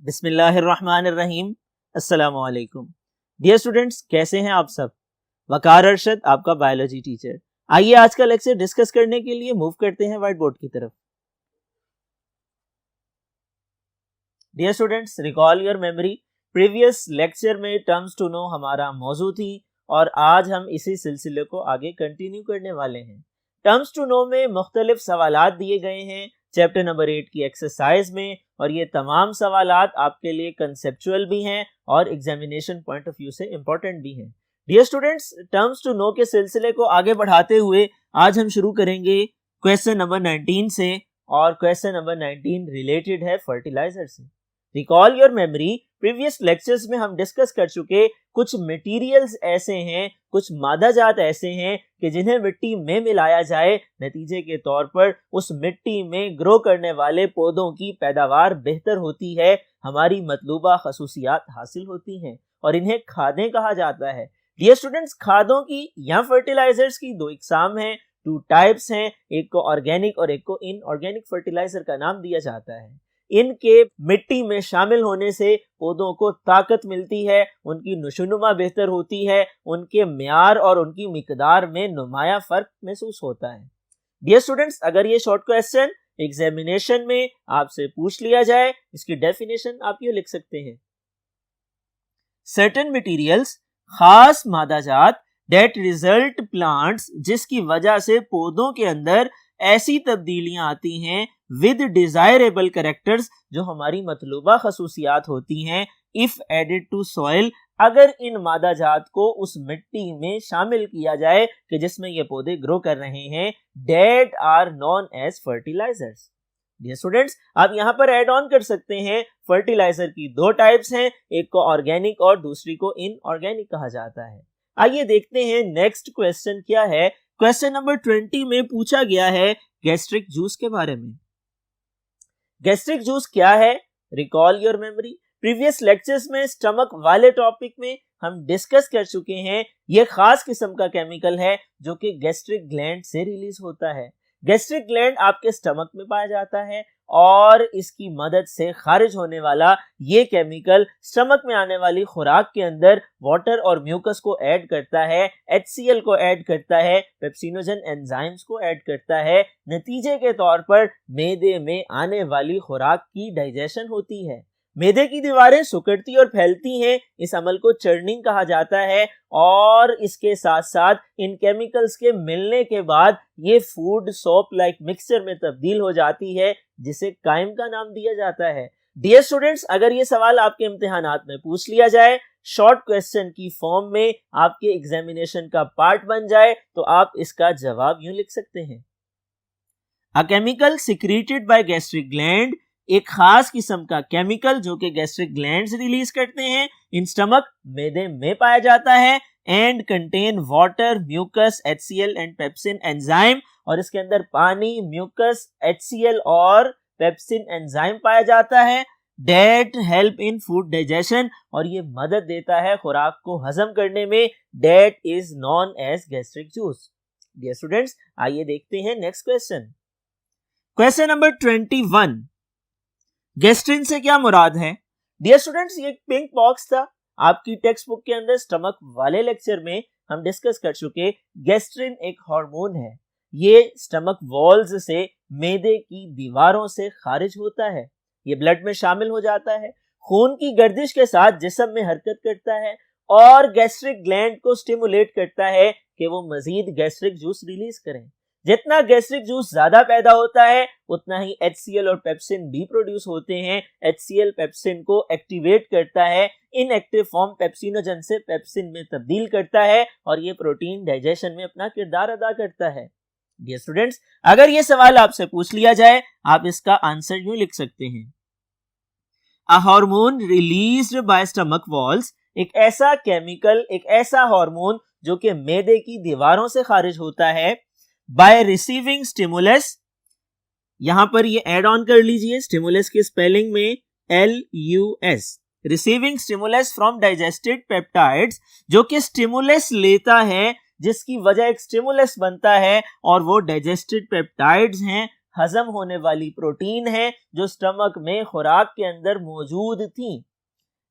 बिस्मिल्लाहिर्रहमानिर्रहीम। अस्सलामु अलैकुम। डियर स्टूडेंट्स, कैसे हैं आप सब? वकार अरशद, आपका बायोलॉजी टीचर। आइए आज का लेक्चर डिस्कस करने के लिए मूव करते हैं व्हाइट बोर्ड की तरफ। Dear students, recall your memory. Previous lecture में टर्म्स टू नो हमारा मौजू थी और आज हम इसी सिलसिले को आगे कंटिन्यू करने वाले हैं। टर्म्स टू नो में मुख्तलिफ सवालात दिए गए हैं चैप्टर नंबर 8 की एक्सरसाइज में, और ये तमाम सवालात आपके लिए कंसेप्चुअल भी हैं और एग्जामिनेशन पॉइंट ऑफ व्यू से इंपॉर्टेंट भी हैं। Dear students, terms to know के सिलसिले को आगे बढ़ाते हुए आज हम शुरू करेंगे क्वेश्चन नंबर 19 से, और क्वेश्चन नंबर 19 रिलेटेड है फर्टिलाइजर से। Recall your memory, previous lectures में हम डिस्कस कर चुके कुछ मटेरियल्स ऐसे हैं, कुछ मादा जात ऐसे हैं कि जिन्हें मिट्टी में मिलाया जाए, नतीजे के तौर पर उस मिट्टी में ग्रो करने वाले पौधों की पैदावार बेहतर होती है, हमारी मतलूबा खसूसियात हासिल होती हैं और इन्हें खादें कहा जाता है। डियर स्टूडेंट्स, खादों की या फर्टिलाइजर्स की दो इकसाम हैं, टू टाइप्स हैं, एक को ऑर्गेनिक और एक को इनऑर्गेनिक फर्टिलाइजर का नाम दिया जाता है। इनके मिट्टी में शामिल होने से पौधों को ताकत मिलती है, उनकी नशोनुमा बेहतर होती है, उनके म्यार और उनकी मिकदार में नुमाया फर्क महसूस होता है। डियर स्टूडेंट्स, अगर ये शॉर्ट क्वेश्चन एग्जामिनेशन में आपसे पूछ लिया जाए, इसकी डेफिनेशन आप ये लिख सकते हैं। सर्टेन मटेरियल्स, खास मादाजात, दैट रिजल्ट प्लांट्स, जिसकी वजह से पौधों के अंदर ऐसी तब्दीलियां आती हैं विद डिजायरेबल कैरेक्टर्स, जो हमारी मतलूबा खसूसियात होती हैं, इफ एडेड टू सॉइल, अगर इन मादा जात को उस मिट्टी में शामिल किया जाए कि जिसमें ये पौधे ग्रो कर रहे हैं, that are known as fertilisers. Dear students, आप यहाँ पर ऐड ऑन कर सकते हैं, फर्टिलाइजर की दो टाइप्स हैं, एक को ऑर्गेनिक और दूसरी को इनऑर्गेनिक कहा जाता है। आइए देखते हैं नेक्स्ट क्वेश्चन क्या है। क्वेश्चन नंबर 20 में पूछा गया है गैस्ट्रिक जूस के बारे में। गैस्ट्रिक जूस क्या है? Recall your memory. Previous lectures में स्टमक वाले टॉपिक में हम डिस्कस कर चुके हैं, यह खास किस्म का केमिकल है जो कि गैस्ट्रिक ग्लैंड से रिलीज होता है। गैस्ट्रिक ग्लैंड आपके स्टमक में पाया जाता है और इसकी मदद से खारिज होने वाला ये केमिकल स्टमक में आने वाली खुराक के अंदर वाटर और म्यूकस को ऐड करता है, HCl को ऐड करता है, पेप्सिनोजन एंजाइम्स को ऐड करता है। नतीजे के तौर पर मेदे में आने वाली खुराक की डाइजेशन होती है। मेदे की दीवारें सिकुड़ती और फैलती हैं, इस अमल को चर्निंग कहा जाता है, और इसके साथ साथ इन केमिकल्स के मिलने के बाद ये फूड सोप लाइक मिक्सचर में तब्दील हो जाती है, जिसे काइम का नाम दिया जाता है। डियर स्टूडेंट्स, अगर ये सवाल आपके इम्तिहानात में पूछ लिया जाए, शॉर्ट क्वेश्चन की फॉर्म में आपके एग्जामिनेशन का पार्ट बन जाए, तो आप इसका जवाब यूं लिख सकते हैं। A chemical secreted by gastric gland, एक खास किस्म का केमिकल जो कि गैस्ट्रिक ग्लैंड से रिलीज करते हैं, इन स्टमक मेदे में पाया जाता है, and contain water, mucus, HCl and pepsin enzyme, और इसके अंदर पानी, म्यूकस, HCl और पेप्सिन एंजाइम पाया जाता है, that help in food digestion, और ये मदद देता है खुराक को हजम करने में, that is known as gastric juice. Dear students, आइए देखते हैं next question. Question number 21, gastrin से क्या मुराद है? डियर स्टूडेंट्स, ये पिंक बॉक्स था आपकी टेक्स्ट बुक के अंदर। स्टमक वाले लेक्चर में हम डिस्कस कर चुके, गैस्ट्रिन एक हार्मोन है, ये स्टमक वॉल्स से, मेदे की दीवारों से खारिज होता है, ये ब्लड में शामिल हो जाता है, खून की गर्दिश के साथ जिस्म में हरकत करता है और गैस्ट्रिक ग्लैंड को स्टिमुलेट करता है कि वो मजीद गैस्ट्रिक जूस रिलीज करें। जितना गैस्ट्रिक जूस ज्यादा पैदा होता है, उतना ही HCl और पेप्सिन भी प्रोड्यूस होते हैं। HCl पेप्सिन को एक्टिवेट करता है, इनएक्टिव फॉर्म पेप्सिनोजन से पेप्सिन में तब्दील करता है, और ये प्रोटीन डाइजेशन में अपना किरदार अदा करता है। डियर स्टूडेंट्स, अगर ये सवाल आपसे पूछ लिया जाए, आप इसका आंसर यूं लिख सकते हैं। A hormone released by stomach walls, एक ऐसा केमिकल, एक ऐसा हार्मोन जो कि मेदे की दीवारों से खारिज होता है, बाय रिसीविंग स्टिमुलस, यहां पर ये एड ऑन कर लीजिए, स्टिमुलस की स्पेलिंग में LUS, receiving stimulus from digested peptides, जो कि स्टिमुलस लेता है, जिसकी वजह एक स्टिमुलस बनता है और वो डाइजेस्टेड पेप्टाइड्स हैं, हजम होने वाली प्रोटीन है जो स्टमक में खुराक के अंदर मौजूद थी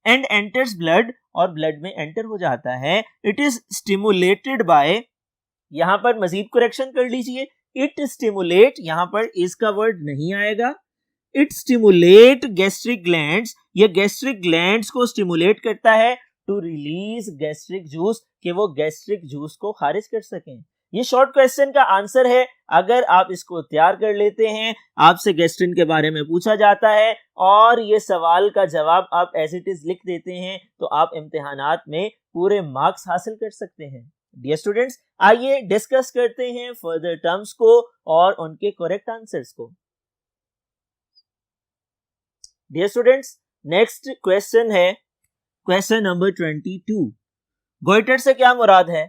एंड एंटर्स ब्लड और ब्लड में एंटर हो जाता है। इट इज स्टिमुलेटेड बाय, यहां पर मजीद करेक्शन कर लीजिए, इट स्टिमुलेट, यहां पर इसका वर्ड नहीं आएगा, इट स्टिमुलेट गैस्ट्रिक ग्लैंड्स, ये गैस्ट्रिक ग्लैंड्स को स्टिमुलेट करता है टू रिलीज गैस्ट्रिक जूस, कि वो गैस्ट्रिक जूस को खारिज कर सकें। ये शॉर्ट क्वेश्चन का आंसर है। अगर आप इसको तैयार कर लेते हैं, आपसे गैस्ट्रिन के बारे में पूछा जाता है और ये सवाल का जवाब आप एज इट इज लिख देते हैं, तो आप इम्तिहानात में पूरे मार्क्स हासिल कर सकते हैं। डियर स्टूडेंट्स, आइए डिस्कस करते हैं फर्दर टर्म्स को और उनके करेक्ट आंसर्स को। डियर स्टूडेंट्स, नेक्स्ट क्वेश्चन है क्वेश्चन नंबर 22। गोइटर से क्या मुराद है?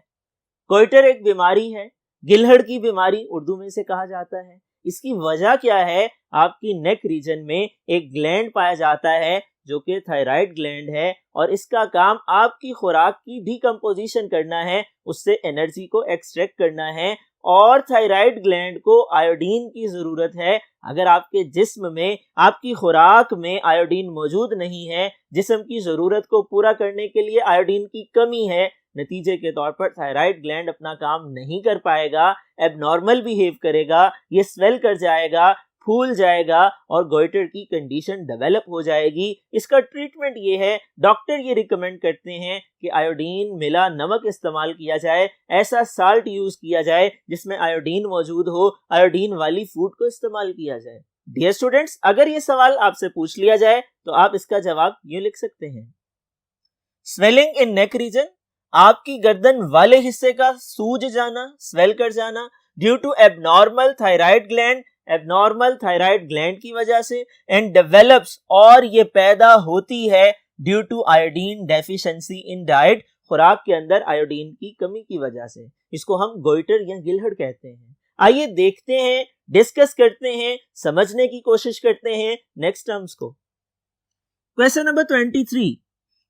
गोइटर एक बीमारी है, गिलहड़ की बीमारी उर्दू में से कहा जाता है। इसकी वजह क्या है? आपकी नेक रीजन में एक ग्लैंड पाया जाता है जो कि थायराइड ग्लैंड है और इसका काम आपकी खुराक की डिकम्पोजिशन करना है, उससे एनर्जी को एक्सट्रैक्ट करना है। और थायराइड ग्लैंड को आयोडीन की जरूरत है। अगर आपके जिस्म में, आपकी खुराक में आयोडीन मौजूद नहीं है, जिस्म की जरूरत को पूरा करने के लिए आयोडीन की कमी है, नतीजे के तौर पर थायराइड ग्लैंड अपना काम नहीं कर पाएगा, एबनॉर्मल बिहेव करेगा, ये स्वेल कर जाएगा, फूल जाएगा और गोइटर की कंडीशन डेवलप हो जाएगी। इसका ट्रीटमेंट ये है, डॉक्टर ये रिकमेंड करते हैं कि आयोडीन मिला नमक इस्तेमाल किया जाए, ऐसा साल्ट यूज किया जाए जिसमें आयोडीन मौजूद हो, आयोडीन वाली फूड को इस्तेमाल किया जाए। डियर स्टूडेंट्स, अगर ये सवाल आपसे पूछ लिया जाए तो आप इसका जवाब यूं लिख सकते हैं, स्वेलिंग इन नेक रीजन, आपकी गर्दन वाले हिस्से का सूज जाना, स्वेल कर जाना, due to abnormal thyroid gland, abnormal thyroid gland की वजह से, एंड डेवलप्स, और ये पैदा होती है due to iodine deficiency in diet, खुराक के अंदर आयोडीन की कमी की वजह से। इसको हम गोइटर या गिलहड़ कहते हैं। आइए देखते हैं, डिस्कस करते हैं, समझने की कोशिश करते हैं नेक्स्ट टर्म्स को। क्वेश्चन नंबर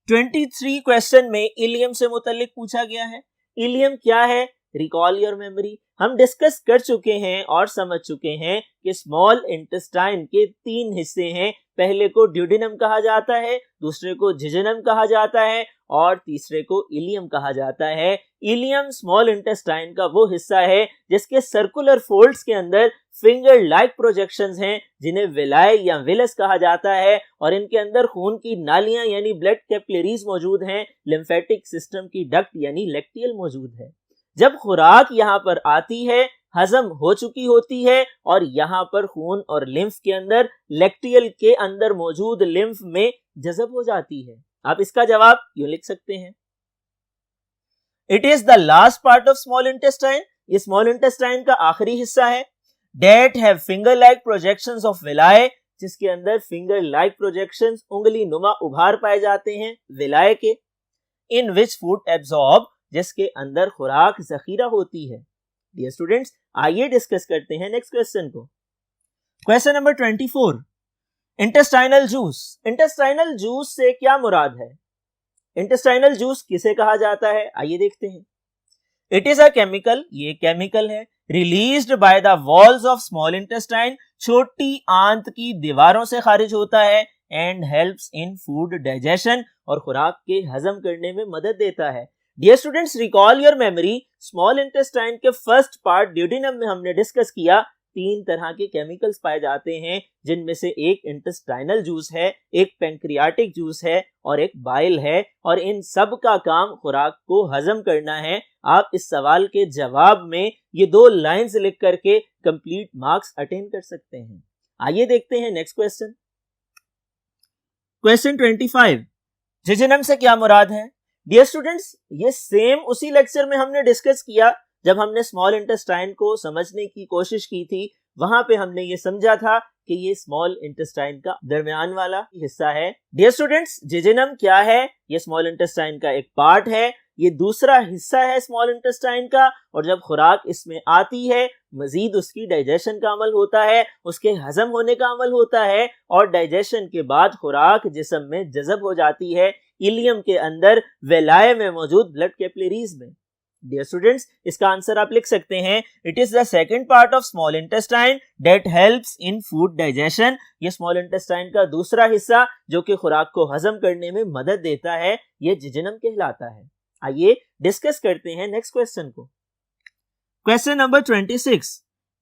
23 क्वेश्चन में इलियम से मुताल्लिक पूछा गया है। इलियम क्या है? Recall your memory. हम डिस्कस कर चुके हैं और समझ चुके हैं कि स्मॉल इंटेस्टाइन के 3 हिस्से हैं। पहले को ड्यूडेनम कहा जाता है, दूसरे को जिजेनम कहा जाता है और तीसरे को इलियम कहा जाता है। इलियम स्मॉल इंटेस्टाइन का वो हिस्सा है जिसके सर्कुलर फोल्ड्स के अंदर फिंगर लाइक प्रोजेक्शंस हैं, जिन्हें विलाय या विलस कहा जाता है, और इनके अंदर खून की नालियां यानी ब्लड कैपिलरीज मौजूद हैं, लिम्फेटिक सिस्टम की डक्ट यानी लेक्टियल मौजूद है। जब खुराक यहाँ पर आती है, हजम हो चुकी होती है और यहाँ पर खून और लिम्फ के अंदर, लेक्टियल के अंदर मौजूद लिम्फ में जज़ब हो जाती है। आप इसका जवाब यूं लिख सकते हैं, it is the last part of small intestine, ये स्मॉल इंटेस्टाइन का आखिरी हिस्सा है। That have finger like projections of villi, जिसके अंदर फिंगर लाइक प्रोजेक्शंस, उंगली नुमा उभार पाए जाते हैं विलाय के। इन विच फूड एब्जॉर्ब, जिसके अंदर खुराक जखीरा होती है। डियर स्टूडेंट्स, आइए डिस्कस करते हैं नेक्स्ट क्वेश्चन को। Question number 24, intestinal juice. Intestinal juice से क्या मुराद है? इंटेस्टाइनल जूस किसे कहा जाता है? आइए देखते हैं। इट इज अ केमिकल, ये केमिकल है, released by the walls of small intestine, छोटी आंत की दीवारों से खारिज होता है, and helps in food digestion, और खुराक के हजम करने में मदद देता है। Dear students, recall your memory, small intestine के फर्स्ट पार्ट ड्यूडेनम में हमने डिस्कस किया, 3 तरह के केमिकल्स पाए जाते हैं, जिनमें से एक इंटेस्टाइनल जूस है, एक पैंक्रियाटिक जूस है और एक बाइल है, और इन सब का काम खुराक को हजम करना है। आप इस सवाल के जवाब में ये 2 लाइंस लिख करके कंप्लीट मार्क्स अटेन कर सकते हैं। आइए देखते हैं नेक्स्ट क्वेश्चन। क्वेश्चन 25, जिजेनम से क्या मुराद है? डियर स्टूडेंट्स, ये सेम उसी लेक्चर में हमने डिस्कस किया जब हमने स्मॉल इंटेस्टाइन को समझने की कोशिश की थी। वहां पे हमने ये समझा था कि ये स्मॉल इंटेस्टाइन का दरमियान वाला हिस्सा है। डियर स्टूडेंट्स, जिजेनम क्या है? ये स्मॉल इंटेस्टाइन का एक पार्ट है, ये दूसरा हिस्सा है स्मॉल इंटेस्टाइन का, और जब खुराक इसमें आती है, मजीद उसकी डाइजेशन का अमल होता है, उसके हजम होने का अमल होता है, और डाइजेशन के बाद खुराक जिस्म में जज़ब हो जाती है, इलियम के अंदर, वेलाय में मौजूद ब्लड कैपिलरीज में। डियर स्टूडेंट्स, इसका आंसर आप लिख सकते हैं, it is the second part of small intestine that helps in food digestion. ये स्मॉल इंटेस्टाइन का दूसरा हिस्सा जो कि खुराक को हजम करने में मदद देता है, ये जिजनम कहलाता है। आइए डिस्कस करते हैं नेक्स्ट क्वेश्चन को। क्वेश्चन नंबर 26,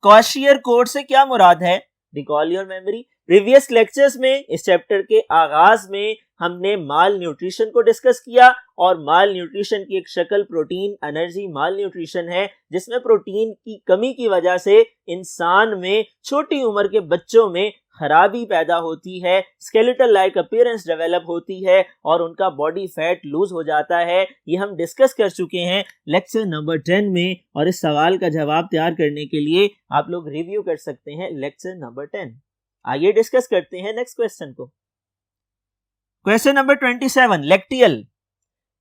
क्वाशियर कोड से क्या मुराद है? Recall your memory. Previous lectures में इस चैप्टर के आगाज में हमने माल न्यूट्रिशन को डिस्कस किया और माल न्यूट्रिशन की एक शक्ल प्रोटीन एनर्जी माल न्यूट्रिशन है, जिसमें प्रोटीन की कमी की वजह से इंसान में छोटी उम्र के बच्चों में खराबी पैदा होती है, स्केलेटल लाइक अपीयरेंस डेवलप होती है और उनका बॉडी फैट लूज हो जाता है। ये हम डिस्कस कर चुके हैं लेक्चर नंबर 10 में और इस सवाल का जवाब तैयार करने के लिए आप लोग रिव्यू कर सकते हैं लेक्चर नंबर 10। आइए डिस्कस करते हैं नेक्स्ट क्वेश्चन को। Question number 27, लेक्टियल।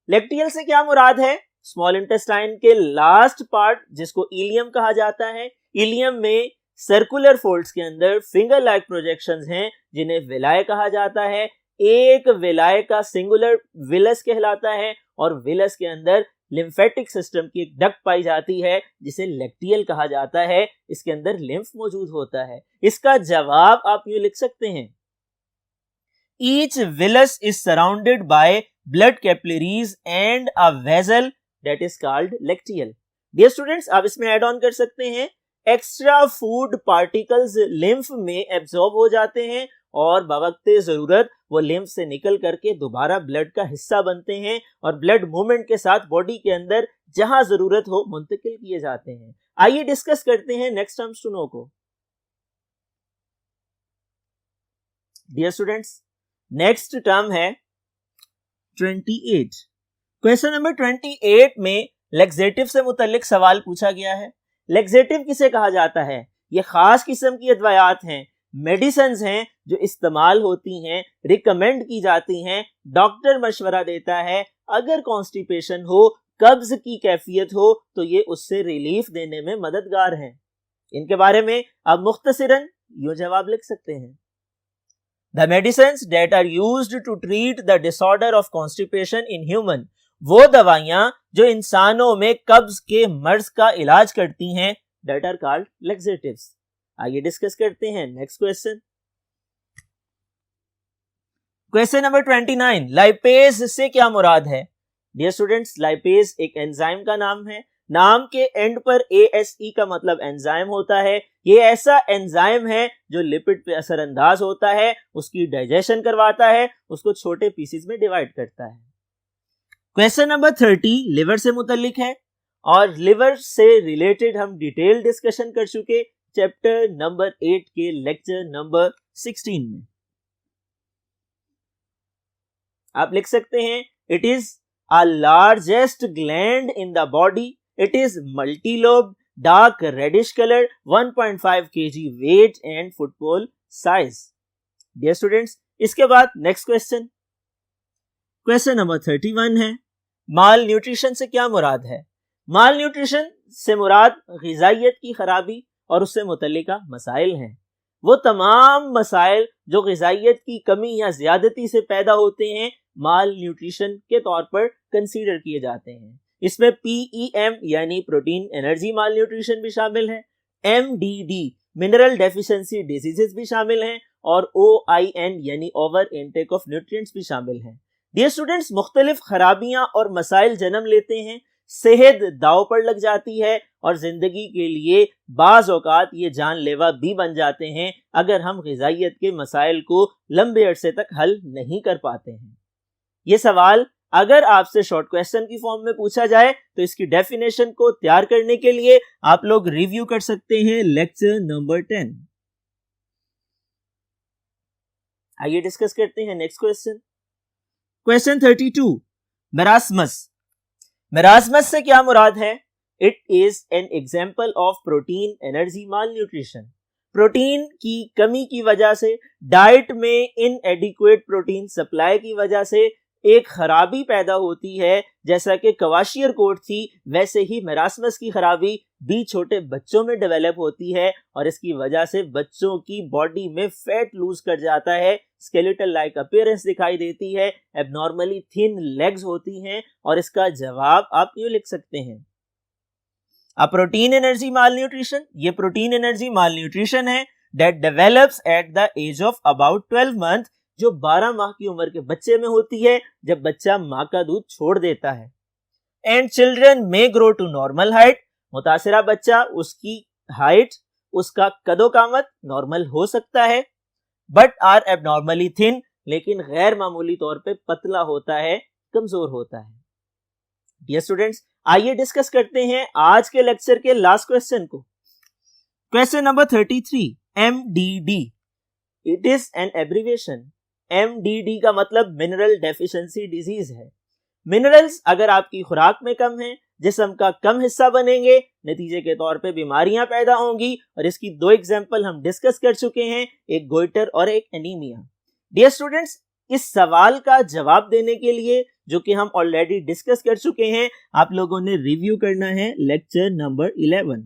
लेक्टियल से क्या मुराद है? स्मॉल इंटेस्टाइन के लास्ट पार्ट जिसको इलियम कहा जाता है। इलियम में सर्कुलर फोल्ड्स के अंदर फिंगर लाइक प्रोजेक्शंस हैं जिन्हें विलाय कहा जाता है। एक विलाय का सिंगुलर विलस कहलाता है और विलस के अंदर लिम्फेटिक सिस्टम की एक डक्ट पाई जाती है जिसे लेक्टियल कहा जाता है। इसके अंदर लिम्फ मौजूद होता है। इसका जवाब आप यूं लिख सकते हैं, each villus is surrounded by blood capillaries and a vessel that is called lacteal. Dear students, आप इसमें ऐड ऑन कर सकते हैं, एक्स्ट्रा फूड पार्टिकल्स लिम्फ में एब्जॉर्ब हो जाते हैं और बवक्ते जरूरत वो लिम्फ से निकल करके दोबारा ब्लड का हिस्सा बनते हैं और ब्लड मूवमेंट के साथ बॉडी के अंदर जहां जरूरत हो मुंतकिल किए जाते हैं। आइए डिस्कस करते हैं नेक्स्ट टर्म्स टू नो को। डियर स्टूडेंट्स, नेक्स्ट टर्म है 28। क्वेश्चन नंबर 28 में लेक्सेटिव से मुतल्लिक सवाल पूछा गया है। लेक्सेटिव किसे कहा जाता है? ये खास किस्म की अदवायात हैं, मेडिसिन्स हैं जो इस्तेमाल होती हैं, रिकमेंड की जाती हैं, डॉक्टर मशवरा देता है अगर कॉन्स्टिपेशन हो, कब्ज की कैफियत हो तो ये उससे रिलीफ देने में मददगार हैं। इनके बारे में आप मुख्तसरन यूं जवाब लिख सकते हैं, The medicines that are used to treat the disorder of constipation in human, वो दवाइयां जो इंसानों में कब्ज के मर्ज का इलाज करती हैं, that are called laxatives। आइए डिस्कस करते हैं next question. Question number 29, lipase से क्या मुराद है? डियर स्टूडेंट्स, लाइपेज एक एंजाइम का नाम है। नाम के एंड पर ASE का मतलब एंजाइम होता है। ये ऐसा एंजाइम है जो लिपिड पे असरअंदाज होता है, उसकी डाइजेशन करवाता है, उसको छोटे पीसेस में डिवाइड करता है। क्वेश्चन नंबर 30 लिवर से मुतल्लिक है और लिवर से रिलेटेड हम डिटेल डिस्कशन कर चुके चैप्टर नंबर 8 के लेक्चर नंबर 16 में। आप लिख सकते हैं, it is a largest gland in the body, it is multi-lobed, dark reddish colored, 1.5 kg weight and football size। Dear students, इसके बाद नेक्स्ट क्वेश्चन, क्वेश्चन नंबर 31 है, माल न्यूट्रिशन से क्या मुराद है? माल न्यूट्रिशन से मुराद ग़िज़ाइयत की खराबी और उससे मुतल्लिका मसाइल हैं। वो तमाम मसाइल जो ग़िज़ाइयत की कमी या ज्यादती से पैदा होते हैं, माल न्यूट्रिशन के तौर पर कंसीडर किए जाते हैं। इसमें PEM यानी प्रोटीन एनर्जी माल न्यूट्रिशन भी शामिल है, MDD मिनरल डेफिशिएंसी डिजीजेस भी शामिल हैं और OIN यानी ओवर इनटेक ऑफ न्यूट्रिएंट्स भी शामिल हैं। डियर स्टूडेंट्स, मुख्तलिफ खराबियां और मसाइल जन्म लेते हैं, सेहत दाव पर लग जाती है और जिंदगी के लिए बाज औकात ये जानलेवा भी बन जाते हैं अगर हम ग़िज़ाइयत के मसाइल को लंबे अरसे तक हल नहीं कर पाते हैं। ये सवाल अगर आपसे शॉर्ट क्वेश्चन की फॉर्म में पूछा जाए तो इसकी डेफिनेशन को तैयार करने के लिए आप लोग रिव्यू कर सकते हैं लेक्चर नंबर 10। आइए डिस्कस करते हैं next question. Question 32, marasmus. Marasmus से क्या मुराद है? It is an example of protein energy mall nutrition. Protein की कमी की वजह से, डाइट में इनएडिक्वेट प्रोटीन सप्लाई की वजह से एक खराबी पैदा होती है। जैसा कि क्वाशियर कोड थी, वैसे ही मेरास्मस की खराबी भी छोटे बच्चों में डेवलप होती है और इसकी वजह से बच्चों की बॉडी में फैट लूज कर जाता है, स्केलेटल लाइक अपीयरेंस दिखाई देती है, एबनॉर्मली थिन लेग्स होती हैं और इसका जवाब आप यूं लिख सकते हैं, a protein energy malnutrition, ये प्रोटीन एनर्जी माल न्यूट्रिशन है that develops at the age of about 12 month, जो 12 माह की उम्र के बच्चे में होती है जब बच्चा माँ का दूध छोड़ देता है। And children may grow to normal height, मुतासिरा बच्चा उसकी हाइट, उसका कदोकामत नॉर्मल हो सकता है, बट आर एबनॉर्मली थिन, लेकिन गैर मामूली तौर पे पतला होता है, कमजोर होता है। डियर स्टूडेंट्स, आइए डिस्कस करते हैं आज के लेक्चर के लास्ट क्वेश्चन को। Question number 33, MDD, it is an abbreviation. MDD का मतलब मिनरल डेफिशिएंसी डिजीज है। मिनरल्स अगर आपकी खुराक में कम है, जिस्म का कम हिस्सा बनेंगे, नतीजे के तौर पे बीमारियां पैदा होंगी, और इसकी दो एग्जांपल हम डिस्कस कर चुके हैं, एक गोइटर और एक एनीमिया। डियर स्टूडेंट्स, इस सवाल का जवाब देने के लिए, जो कि हम ऑलरेडी डिस्कस कर चुके हैं, आप लोगों ने रिव्यू करना है लेक्चर नंबर 11।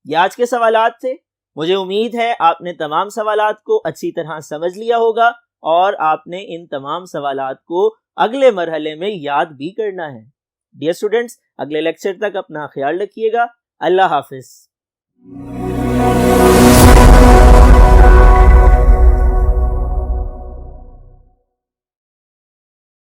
ये आज के सवालात थे। मुझे उम्मीद है आपने तमाम सवालात को अच्छी तरह समझ लिया होगा और आपने इन तमाम सवालात को अगले मरहले में याद भी करना है। डियर स्टूडेंट्स, अगले लेक्चर तक अपना ख्याल रखिएगा। अल्लाह हाफिज।